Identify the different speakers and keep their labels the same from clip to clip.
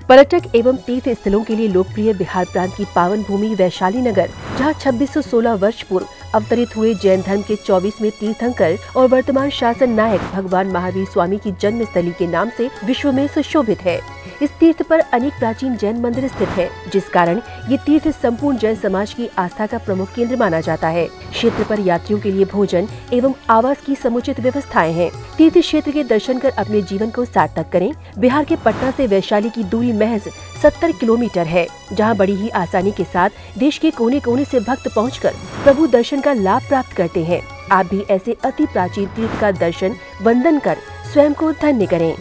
Speaker 1: पर्यटक एवं तीर्थ स्थलों के लिए लोकप्रिय बिहार प्रांत की पावन भूमि वैशाली नगर, जहां 2616 वर्ष पूर्व अवतरित हुए जैन धर्म के 24वें तीर्थंकर और वर्तमान शासन नायक भगवान महावीर स्वामी की जन्म स्थली के नाम से विश्व में सुशोभित है। इस तीर्थ पर अनेक प्राचीन जैन मंदिर स्थित है, जिस कारण ये तीर्थ संपूर्ण जैन समाज की आस्था का प्रमुख केंद्र माना जाता है। क्षेत्र पर यात्रियों के लिए भोजन एवं आवास की समुचित व्यवस्थाएं हैं। तीर्थ क्षेत्र के दर्शन कर अपने जीवन को सार्थक करें। बिहार के पटना से वैशाली की दूरी महज 70 किलोमीटर है, जहां बड़ी ही आसानी के साथ देश के कोने कोने से भक्त पहुंचकर प्रभु दर्शन का लाभ प्राप्त करते हैं। आप भी ऐसे अति प्राचीन तीर्थ का दर्शन वंदन कर स्वयं को धन्य करें।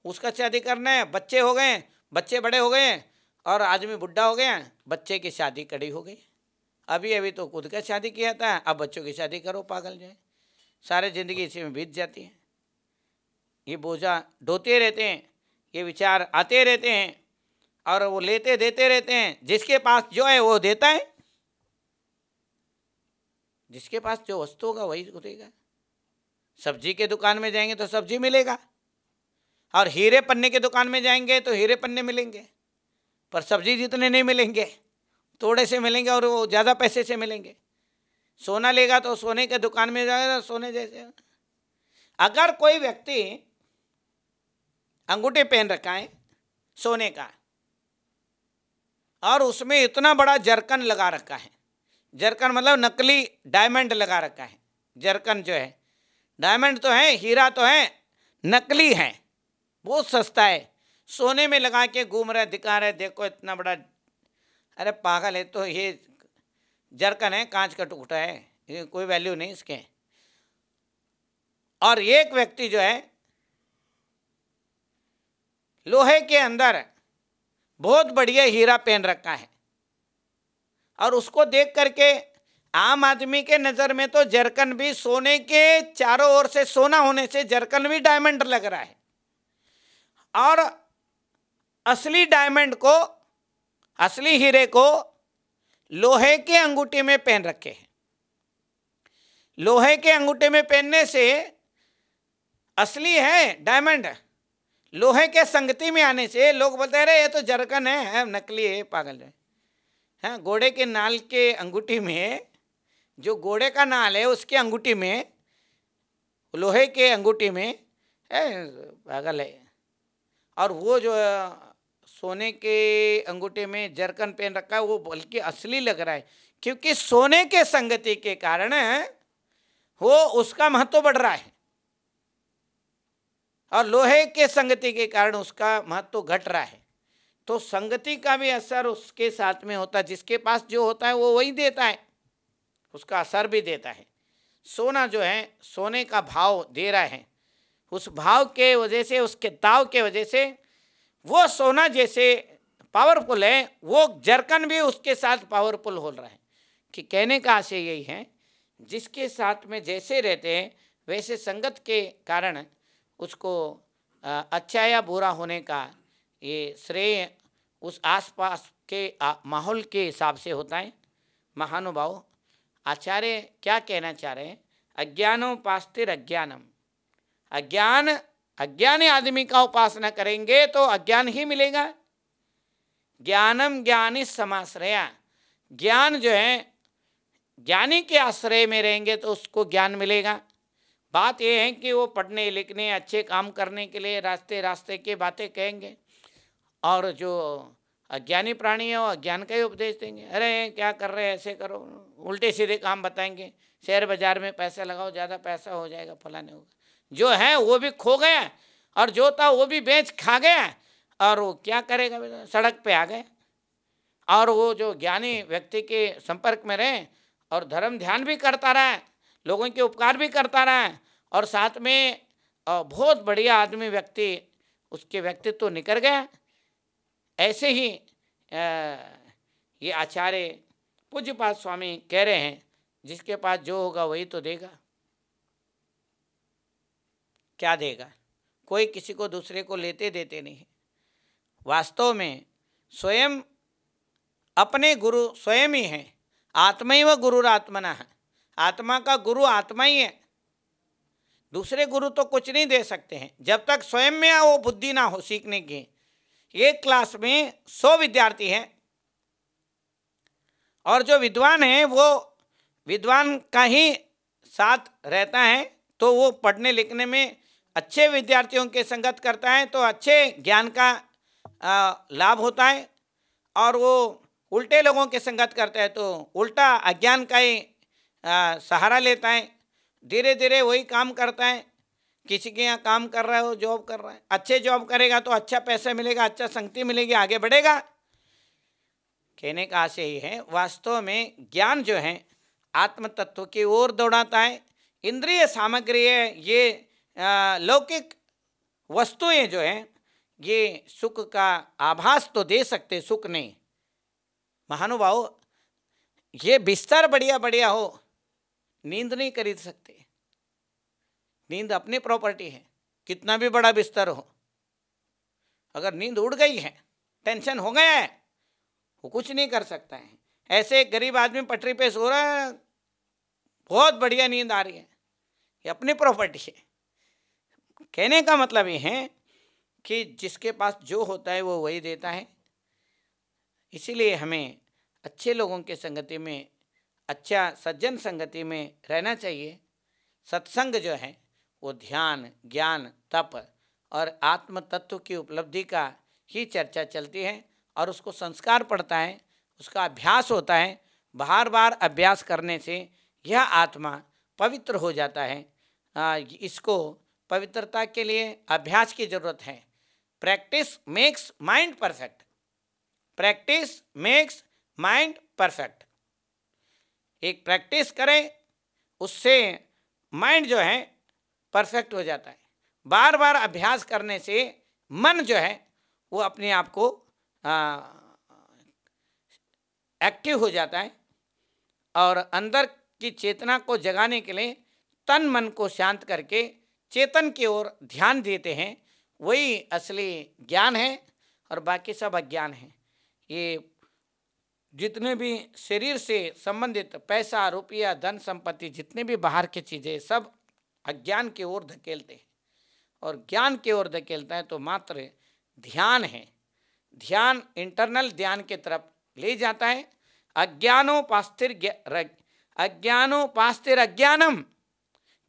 Speaker 2: उसका शादी करना है, बच्चे हो गए, बच्चे बड़े हो गए और आदमी बुढ़ा हो गया, बच्चे की शादी कड़ी हो गई। अभी तो खुद का शादी किया था, अब बच्चों की शादी करो, पागल जाए। सारे जिंदगी इसी में बीत जाती है। ये बोझा ढोते रहते हैं, ये विचार आते रहते हैं और वो लेते देते रहते हैं। जिसके पास जो है वो देता है, जिसके पास जो वस्तु होगा वही देगा। सब्जी के दुकान में जाएंगे तो सब्जी मिलेगा, और हीरे पन्ने के दुकान में जाएंगे तो हीरे पन्ने मिलेंगे, पर सब्जी जितने नहीं मिलेंगे, थोड़े से मिलेंगे और वो ज़्यादा पैसे से मिलेंगे। सोना लेगा तो सोने के दुकान में जाएगा, सोने जैसे। अगर कोई व्यक्ति अंगूठे पहन रखा है सोने का और उसमें इतना बड़ा जरकन लगा रखा है, जरकन मतलब नकली डायमंड लगा रखा है। जरकन जो है, डायमंड तो है, हीरा तो है, नकली है, बहुत सस्ता है, सोने में लगा के घूम रहे, दिखा रहे, देखो इतना बड़ा। अरे पागल है, तो ये जरकन है, कांच का टुकड़ा है, ये कोई वैल्यू नहीं इसके। और एक व्यक्ति जो है लोहे के अंदर बहुत बढ़िया हीरा पहन रखा है, और उसको देख करके आम आदमी के नज़र में तो जरकन भी सोने के चारों ओर से सोना होने से जरकन भी डायमंड लग रहा है, और असली डायमंड को, असली हीरे को लोहे के अंगूठे में पहन रखे हैं। लोहे के अंगूठे में पहनने से असली है डायमंड, लोहे के संगति में आने से लोग बोलते हैं अरे ये तो जरकन है, नकली है, पागल है। हाँ, घोड़े के नाल के अंगूठी में, जो घोड़े का नाल है उसके अंगूठी में, लोहे के अंगूठी में पागल है। और वो जो सोने के अंगूठे में जरकन पहन रखा है वो बल्कि असली लग रहा है, क्योंकि सोने के संगति के कारण वो उसका महत्व बढ़ रहा है, और लोहे के संगति के कारण उसका महत्व घट रहा है। तो संगति का भी असर उसके साथ में होता है। जिसके पास जो होता है वो वही देता है, उसका असर भी देता है। सोना जो है, सोने का भाव दे रहा है, उस भाव के वजह से, उसके दाव के वजह से वो सोना जैसे पावरफुल है, वो जरकन भी उसके साथ पावरफुल हो रहा है। कि कहने का आशय यही है, जिसके साथ में जैसे रहते हैं वैसे संगत के कारण उसको अच्छा या बुरा होने का ये श्रेय उस आसपास के माहौल के हिसाब से होता है। महानुभाव आचार्य क्या कहना चाह रहे हैं? अज्ञानोपास्तिर अज्ञानम, अज्ञानी आदमी का उपासना करेंगे तो अज्ञान ही मिलेगा। ज्ञानम ज्ञानी समाश्रया, ज्ञान जो है ज्ञानी के आश्रय में रहेंगे तो उसको ज्ञान मिलेगा। बात यह है कि वो पढ़ने लिखने अच्छे काम करने के लिए रास्ते रास्ते की बातें कहेंगे, और जो अज्ञानी प्राणी है वो अज्ञान का ही उपदेश देंगे। अरे क्या कर रहे हैं, ऐसे करो, उल्टे सीधे काम बताएंगे। शेयर बाजार में पैसा लगाओ, ज़्यादा पैसा हो जाएगा, फलाने होगा। जो है वो भी खो गया, और जो था वो भी बेच खा गया, और वो क्या करेगा, सड़क पे आ गए। और वो जो ज्ञानी व्यक्ति के संपर्क में रहे और धर्म ध्यान भी करता रहा, लोगों के उपकार भी करता रहा, और साथ में बहुत बढ़िया आदमी व्यक्ति, उसके व्यक्तित्व तो निकल गया। ऐसे ही ये आचार्य पूज्यपाद स्वामी कह रहे हैं, जिसके पास जो होगा वही तो देगा। क्या देगा? कोई किसी को दूसरे को लेते देते नहीं है। वास्तव में स्वयं अपने गुरु स्वयं ही हैं। आत्मैव गुरुरात्मनः, आत्मा का गुरु आत्मा ही है। दूसरे गुरु तो कुछ नहीं दे सकते हैं जब तक स्वयं में वो बुद्धि ना हो सीखने की। एक क्लास में 100 विद्यार्थी हैं और जो विद्वान है वो विद्वान का ही साथ रहता है, तो वो पढ़ने लिखने में अच्छे विद्यार्थियों के संगत करता है तो अच्छे ज्ञान का लाभ होता है। और वो उल्टे लोगों के संगत करता है तो उल्टा अज्ञान का ही सहारा लेता है। धीरे धीरे वही काम करता है। किसी के यहाँ काम कर रहा है, वो जॉब कर रहा है, अच्छे जॉब करेगा तो अच्छा पैसा मिलेगा, अच्छा संगति मिलेगी, आगे बढ़ेगा। कहने का आशय ये है, वास्तव में ज्ञान जो है आत्म तत्व की ओर दौड़ाता है। इंद्रिय सामग्री है, ये लौकिक वस्तुएं जो हैं ये सुख का आभास तो दे सकते, सुख नहीं। महानुभाव, ये बिस्तर बढ़िया बढ़िया हो, नींद नहीं खरीद सकते। नींद अपनी प्रॉपर्टी है, कितना भी बड़ा बिस्तर हो, अगर नींद उड़ गई है, टेंशन हो गया है, वो कुछ नहीं कर सकता है। ऐसे एक गरीब आदमी पटरी पे सो रहा है, बहुत बढ़िया नींद आ रही है, ये अपनी प्रॉपर्टी है। कहने का मतलब ये है कि जिसके पास जो होता है वो वही देता है। इसीलिए हमें अच्छे लोगों के संगति में, अच्छा सज्जन संगति में रहना चाहिए। सत्संग जो है वो ध्यान, ज्ञान, तप और आत्म तत्व की उपलब्धि का ही चर्चा चलती है और उसको संस्कार पड़ता है, उसका अभ्यास होता है। बार बार अभ्यास करने से यह आत्मा पवित्र हो जाता है। इसको पवित्रता के लिए अभ्यास की जरूरत है। Practice makes mind perfect, practice makes mind perfect. एक प्रैक्टिस करें, उससे माइंड जो है परफेक्ट हो जाता है। बार बार अभ्यास करने से मन जो है वो अपने आप को एक्टिव हो जाता है और अंदर की चेतना को जगाने के लिए तन मन को शांत करके चेतन की ओर ध्यान देते हैं। वही असली ज्ञान है और बाकी सब अज्ञान है। ये जितने भी शरीर से संबंधित पैसा, रुपया, धन संपत्ति, जितने भी बाहर की चीज़ें, सब अज्ञान की ओर धकेलते हैं। और ज्ञान की ओर धकेलता है तो मात्र ध्यान है। ध्यान इंटरनल ध्यान की तरफ ले जाता है। अज्ञानोपास्तिर अज्ञानम,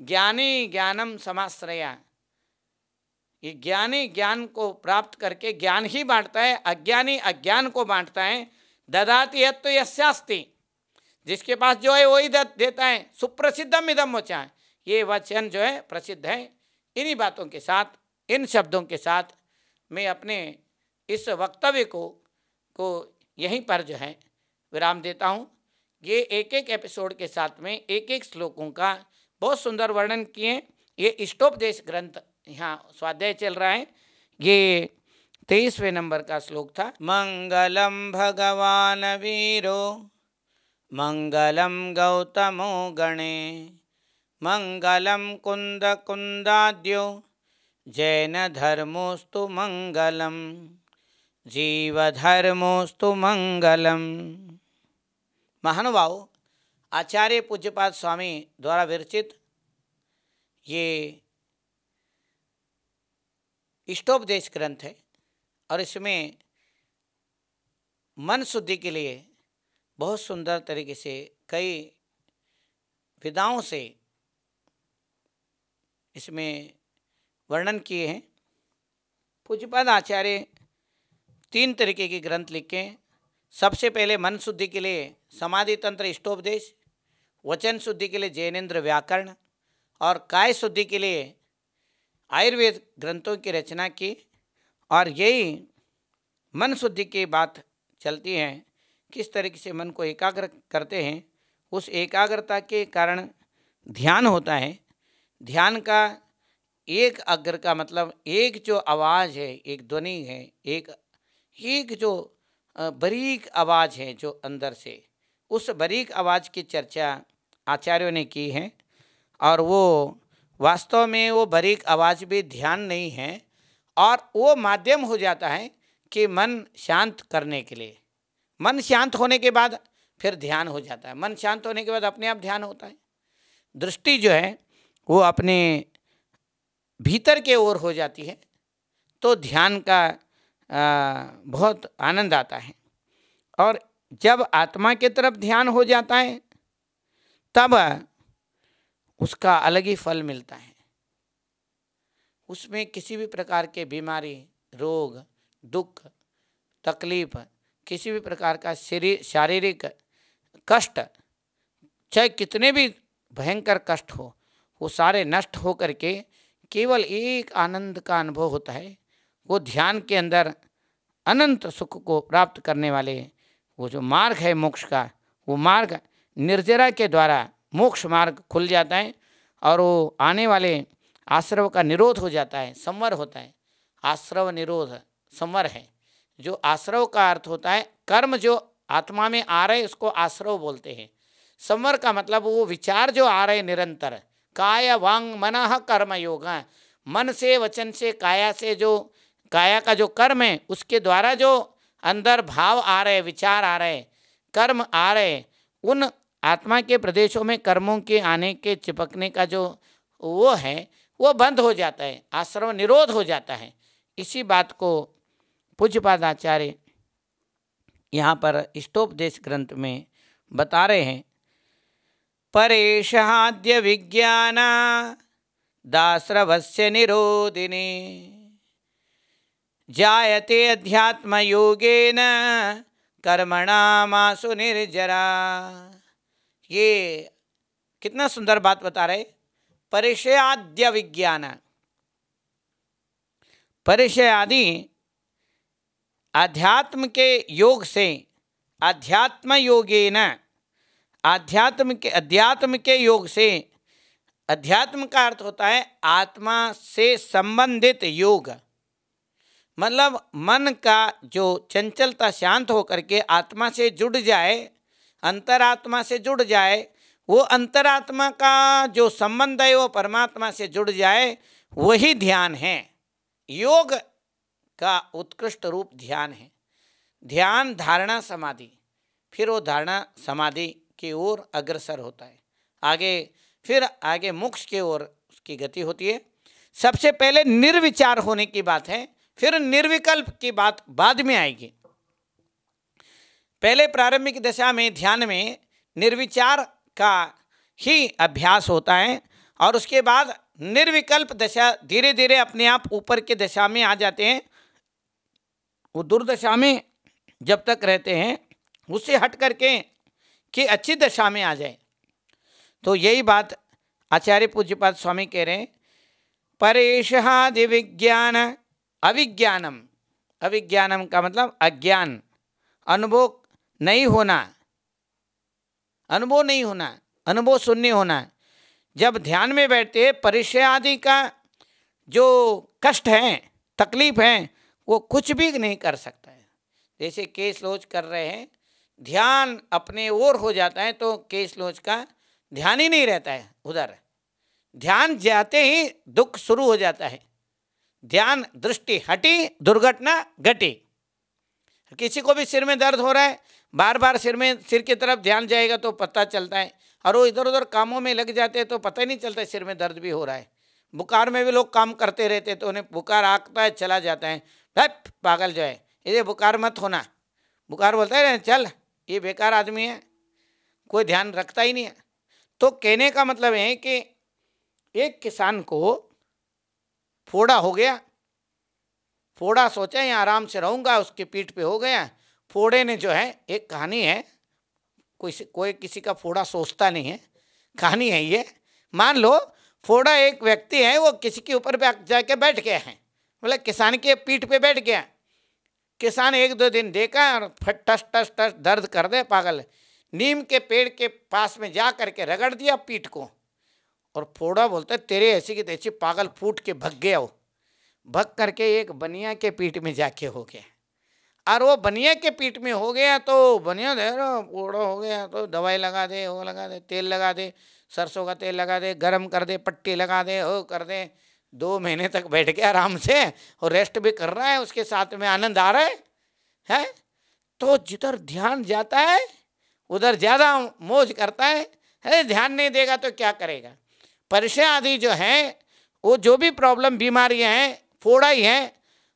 Speaker 2: ज्ञानी ज्ञानम समाश्रया। ये ज्ञानी ज्ञान को प्राप्त करके ज्ञान ही बांटता है, अज्ञानी अज्ञान को बांटता है। ददाति यत्तु यस्यास्ति, जिसके पास जो है वही देता है। सुप्रसिद्धम इदम वचन, ये वचन जो है प्रसिद्ध है। इन्हीं बातों के साथ, इन शब्दों के साथ मैं अपने इस वक्तव्य को यहीं पर जो है विराम देता हूँ। ये एक एक एपिसोड के साथ में एक एक श्लोकों का बहुत सुंदर वर्णन किए। ये इष्टोपदेश ग्रंथ यहाँ स्वाध्याय चल रहा है। ये 23वें नंबर का श्लोक था। मंगलम भगवान वीरो, मंगलम गौतमो गणे, मंगलम कुंद कुंदाद्यो, जैन धर्मोस्तु मंगलम, जीव धर्मोस्तु मंगलम। महानुभाव, आचार्य पूज्यपाद स्वामी द्वारा विरचित ये इष्टोपदेश ग्रंथ है और इसमें मन शुद्धि के लिए बहुत सुंदर तरीके से कई विधाओं से इसमें वर्णन किए हैं। पूज्यपाद आचार्य 3 तरीके के ग्रंथ लिखे हैं। सबसे पहले मन शुद्धि के लिए समाधि तंत्र इष्टोपदेश, वचन शुद्धि के लिए जैनेन्द्र व्याकरण और काय शुद्धि के लिए आयुर्वेद ग्रंथों की रचना की। और यही मन शुद्धि की बात चलती है, किस तरीके से मन को एकाग्र करते हैं। उस एकाग्रता के कारण ध्यान होता है। ध्यान का एक अग्र का मतलब एक जो आवाज़ है, एक ध्वनि है, एक जो बारीक आवाज़ है जो अंदर से, उस बारीक आवाज़ की चर्चा आचार्यों ने की है। और वो वास्तव में वो बारीक आवाज़ भी ध्यान नहीं है और वो माध्यम हो जाता है कि मन शांत करने के लिए, मन शांत होने के बाद फिर ध्यान हो जाता है। मन शांत होने के बाद अपने आप ध्यान होता है। दृष्टि जो है वो अपने भीतर के ओर हो जाती है, तो ध्यान का बहुत आनंद आता है। और जब आत्मा की तरफ ध्यान हो जाता है तब उसका अलग ही फल मिलता है। उसमें किसी भी प्रकार के बीमारी, रोग, दुख, तकलीफ, किसी भी प्रकार का शारीरिक कष्ट, चाहे कितने भी भयंकर कष्ट हो, वो सारे नष्ट हो करके केवल एक आनंद का अनुभव होता है। वो ध्यान के अंदर अनंत सुख को प्राप्त करने वाले वो जो मार्ग है मोक्ष का, वो मार्ग निर्जरा के द्वारा मोक्ष मार्ग खुल जाता है और वो आने वाले आश्रव का निरोध हो जाता है, संवर होता है। आश्रव निरोध संवर है। जो आश्रव का अर्थ होता है कर्म जो आत्मा में आ रहे उसको आश्रव बोलते हैं। संवर का मतलब वो विचार जो आ रहे निरंतर, काय वांग मनः कर्म योग, मन से वचन से काया से जो काया का जो कर्म है उसके द्वारा जो अंदर भाव आ रहे, विचार आ रहे, कर्म आ रहे, उन आत्मा के प्रदेशों में कर्मों के आने के चिपकने का जो वो है वो बंद हो जाता है, आश्रव निरोध हो जाता है। इसी बात को पूज्यपाद आचार्य यहाँ पर इष्टोपदेश ग्रंथ में बता रहे हैं। परेशाद्य विज्ञान दास्रवस्य निरोधिने जायते अध्यात्म योगेन कर्मणामासु निर्जरा। ये कितना सुंदर बात बता रहे। परिचयाद्य विज्ञान, परिचय आदि आध्यात्म के योग से, अध्यात्म योगेन, अध्यात्म के योग से, अध्यात्म का अर्थ होता है आत्मा से संबंधित योग, मतलब मन का जो चंचलता शांत होकर के आत्मा से जुड़ जाए, अंतरात्मा से जुड़ जाए, वो अंतरात्मा का जो संबंध है वो परमात्मा से जुड़ जाए, वही ध्यान है। योग का उत्कृष्ट रूप ध्यान है। ध्यान धारणा समाधि, फिर वो धारणा समाधि की ओर अग्रसर होता है, आगे फिर आगे मोक्ष की ओर उसकी गति होती है। सबसे पहले निर्विचार होने की बात है, फिर निर्विकल्प की बात बाद में आएगी। पहले प्रारंभिक दशा में ध्यान में निर्विचार का ही अभ्यास होता है और उसके बाद निर्विकल्प दशा धीरे धीरे अपने आप ऊपर के दशा में आ जाते हैं। वो दुर्दशा में जब तक रहते हैं उससे हट करके कि अच्छी दशा में आ जाए। तो यही बात आचार्य पूज्यपाद स्वामी कह रहे हैं। परेशादि विज्ञान अविज्ञानम, अविज्ञानम का मतलब अज्ञान, अनुभव नहीं होना, अनुभव नहीं होना, अनुभव शून्य होना। जब ध्यान में बैठते हैं परिचय आदि का जो कष्ट है, तकलीफ है, वो कुछ भी नहीं कर सकता है। जैसे केस लोच कर रहे हैं, ध्यान अपने ओर हो जाता है तो केस लोच का ध्यान ही नहीं रहता है उधर। ध्यान जाते ही दुख शुरू हो जाता है। ध्यान दृष्टि हटी, दुर्घटना घटी। किसी को भी सिर में दर्द हो रहा है, बार बार सिर की तरफ ध्यान जाएगा तो पता चलता है, और वो इधर उधर कामों में लग जाते हैं तो पता ही नहीं चलता सिर में दर्द भी हो रहा है। बुखार में भी लोग काम करते रहते तो उन्हें बुखार आता है, चला जाता है, पागल जो है, इसे बुखार मत होना। बुखार बोलता है चल, ये बेकार आदमी है, कोई ध्यान रखता ही नहीं है। तो कहने का मतलब है कि एक किसान को फोड़ा हो गया, फोड़ा सोचा यहाँ आराम से रहूँगा, उसके पीठ पे हो गया। फोड़े ने जो है, एक कहानी है, कोई किसी का फोड़ा सोचता नहीं है, कहानी है ये। मान लो फोड़ा एक व्यक्ति है, वो किसी के ऊपर जाके बैठ गया है, मतलब किसान के पीठ पे बैठ गया। किसान एक दो दिन देखा और फट टस टस टस दर्द कर दे पागल, नीम के पेड़ के पास में जा करके रगड़ दिया पीठ को, और फोड़ा बोलता है तेरे ऐसी की तैसी, पागल फूट के भग गया। वो भग करके एक बनिया के पीठ में जाके हो गया, और वो बनिया के पीठ में हो गया तो बनिया दे फोड़ा हो गया तो दवाई लगा दे, वो लगा दे, तेल लगा दे, सरसों का तेल लगा दे, गरम कर दे, पट्टी लगा दे, वो कर दे। 2 महीने तक बैठ गया आराम से और रेस्ट भी कर रहा है, उसके साथ में आनंद आ रहा है। तो जिधर ध्यान जाता है उधर ज्यादा मौज करता है। अरे ध्यान नहीं देगा तो क्या करेगा। परिचय आदि जो है वो जो भी प्रॉब्लम बीमारियां हैं फोड़ा ही है,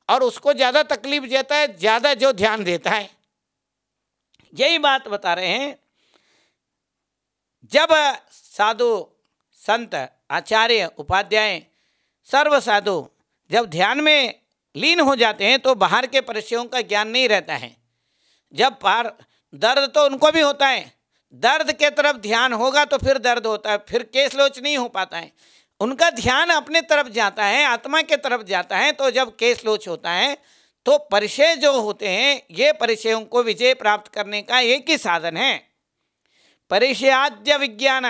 Speaker 2: और उसको ज्यादा तकलीफ देता है ज्यादा जो ध्यान देता है। यही बात बता रहे हैं। जब साधु संत आचार्य उपाध्याय सर्व साधु जब ध्यान में लीन हो जाते हैं तो बाहर के परिचयों का ज्ञान नहीं रहता है। जब पार दर्द तो उनको भी होता है, दर्द के तरफ ध्यान होगा तो फिर दर्द होता है, फिर केस लोच नहीं हो पाता है। उनका ध्यान अपने तरफ जाता है, आत्मा के तरफ जाता है, तो जब केस लोच होता है तो परिचय जो होते हैं ये परिचयों को विजय प्राप्त करने का एक ही साधन है। परिचयाद्य विज्ञान,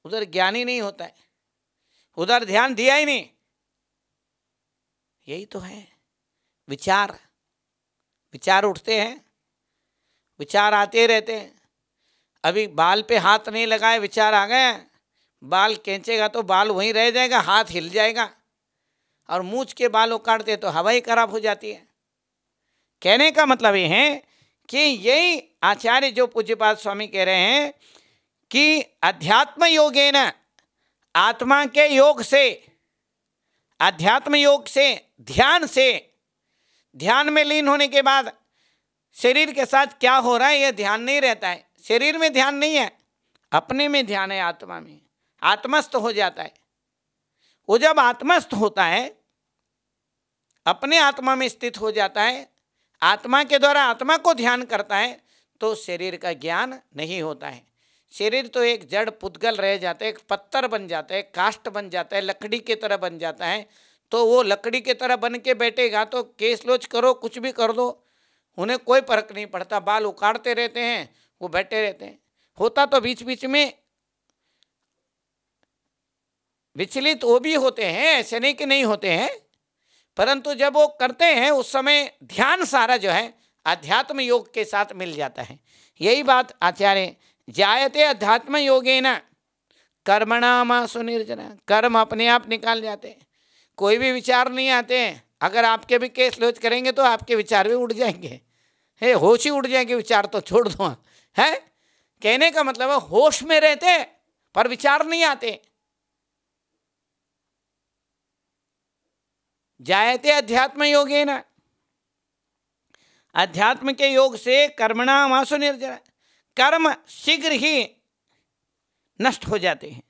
Speaker 2: उधर ज्ञान ही नहीं होता है, उधर ध्यान दिया ही नहीं। यही तो है विचार। विचार उठते हैं, विचार आते रहते हैं। अभी बाल पे हाथ नहीं लगाए विचार आ गए, बाल खींचेगा तो बाल वहीं रह जाएगा, हाथ हिल जाएगा। और मूंछ के बाल उखाड़ते तो हवा ही खराब हो जाती है। कहने का मतलब ये है कि यही आचार्य जो पूज्यपाद स्वामी कह रहे हैं कि अध्यात्म योगेन, आत्मा के योग से, अध्यात्म योग से, ध्यान से, ध्यान में लीन होने के बाद शरीर के साथ क्या हो रहा है यह ध्यान नहीं रहता है। शरीर में ध्यान नहीं है, अपने में ध्यान है, आत्मा में। आत्मस्थ हो जाता है। वो जब आत्मस्थ होता है, अपने आत्मा में स्थित हो जाता है, आत्मा के द्वारा आत्मा को ध्यान करता है, तो शरीर का ज्ञान नहीं होता है। शरीर तो एक जड़ पुद्गल रह जाता है, एक पत्थर बन जाता है, काष्ठ बन जाता है, लकड़ी की तरह बन जाता है। तो वो लकड़ी की तरह बन के बैठेगा तो केस लोच करो, कुछ भी कर दो, उन्हें कोई फर्क नहीं पड़ता। बाल उखाड़ते रहते हैं, वो बैठे रहते हैं। होता तो बीच बीच में विचलित वो भी होते हैं, ऐसे नहीं कि नहीं होते हैं, परंतु जब वो करते हैं उस समय ध्यान सारा जो है अध्यात्म योग के साथ मिल जाता है। यही बात आचार्य जायते अध्यात्म योगेन कर्मणाम सुनिर्जना, कर्म अपने आप निकाल जाते हैं, कोई भी विचार नहीं आते हैं। अगर आपके भी केस लोच करेंगे तो आपके विचार भी उड़ जाएंगे, हे होश ही उड़ जाएंगे, विचार तो छोड़ दो है। कहने का मतलब है होश में रहते पर विचार नहीं आते। जायते अध्यात्म योगेन, अध्यात्म के योग से कर्मणाम आसु निर्जरा, कर्म शीघ्र ही नष्ट हो जाते हैं।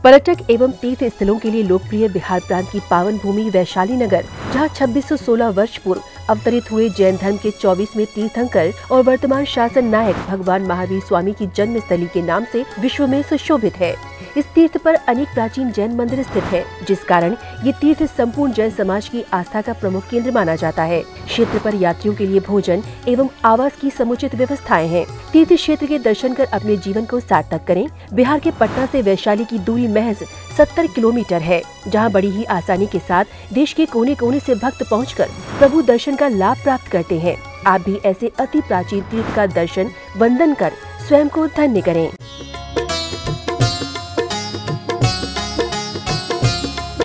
Speaker 1: पर्यटक एवं तीर्थ स्थलों के लिए लोकप्रिय बिहार प्रांत की पावन भूमि वैशाली नगर, जहां 2616 वर्ष पूर्व अवतरित हुए जैन धर्म के 24वें तीर्थंकर और वर्तमान शासन नायक भगवान महावीर स्वामी की जन्म स्थली के नाम से विश्व में सुशोभित है। इस तीर्थ पर अनेक प्राचीन जैन मंदिर स्थित हैं, जिस कारण ये तीर्थ संपूर्ण जैन समाज की आस्था का प्रमुख केंद्र माना जाता है। क्षेत्र पर यात्रियों के लिए भोजन एवं आवास की समुचित व्यवस्थाएं हैं। तीर्थ क्षेत्र के दर्शन कर अपने जीवन को सार्थक करें। बिहार के पटना से वैशाली की दूरी महज 70 किलोमीटर है, जहां बड़ी ही आसानी के साथ देश के कोने कोने से भक्त पहुंचकर प्रभु दर्शन का लाभ प्राप्त करते हैं। आप भी ऐसे अति प्राचीन तीर्थ का दर्शन वंदन कर स्वयं को धन्य करें।